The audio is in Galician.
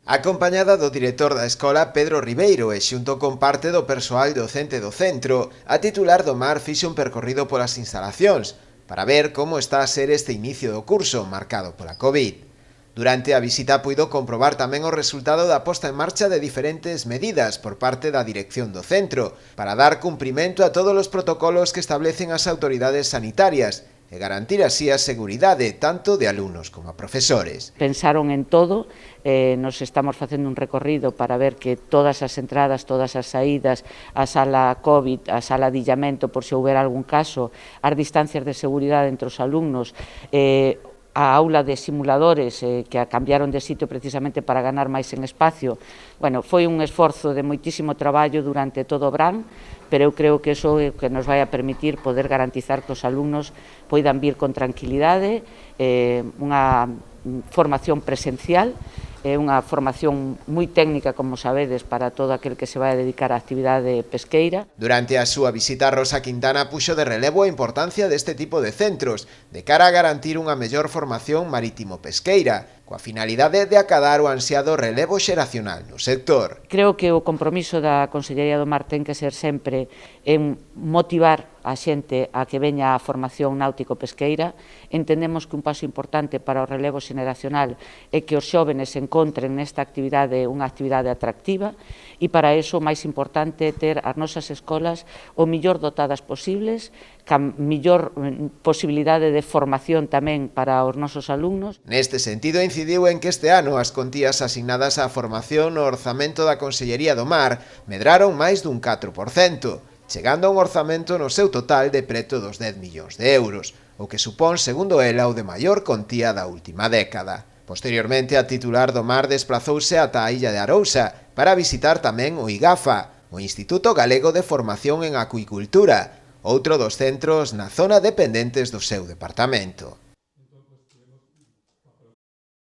Acompañada do director da escola Pedro Ribeiro e xunto con parte do persoal docente do centro, a titular do Mar fixe un percorrido polas instalacións para ver como está a ser este inicio do curso marcado pola COVID. Durante a visita puido comprobar tamén o resultado da posta en marcha de diferentes medidas por parte da dirección do centro para dar cumprimento a todos os protocolos que establecen as autoridades sanitarias e garantir así a seguridade tanto de alumnos como a profesores. Pensaron en todo, nos estamos facendo un recorrido para ver que todas as entradas, todas as saídas, a sala COVID, a sala de illamento por se houber algún caso, as distancias de seguridade entre os alumnos, a aula de simuladores que a cambiaron de sitio precisamente para ganar máis en espacio. Bueno, foi un esforzo de moitísimo traballo durante todo o verán, pero eu creo que iso é o que nos vai a permitir poder garantizar que os alumnos poidan vir con tranquilidade, unha formación presencial, unha formación moi técnica, como sabedes, para todo aquel que se vai a dedicar á actividade pesqueira. Durante a súa visita, Rosa Quintana puxo de relevo a importancia deste tipo de centros de cara a garantir unha mellor formación marítimo-pesqueira, coa finalidade de acadar o ansiado relevo xeracional no sector. Creo que o compromiso da Consellería do Mar ten que ser sempre en motivar a xente a que veña á formación náutico-pesqueira. Entendemos que un paso importante para o relevo xeracional é que os xóvenes encontren nesta actividade unha actividade atractiva e para iso o máis importante é ter as nosas escolas o millor dotadas posibles, ca millor posibilidade de formación tamén para os nosos alumnos. Neste sentido, incidiu en que este ano as contías asignadas á formación no orzamento da Consellería do Mar medraron máis dun 4%, chegando a un orzamento no seu total de preto dos 10 millóns de euros, o que supón, segundo ela, o de maior contía da última década. Posteriormente, a titular do Mar desplazouse ata a illa de Arousa para visitar tamén o IGAFA, o Instituto Galego de Formación en Acuicultura, outro dos centros na zona dependentes do seu departamento.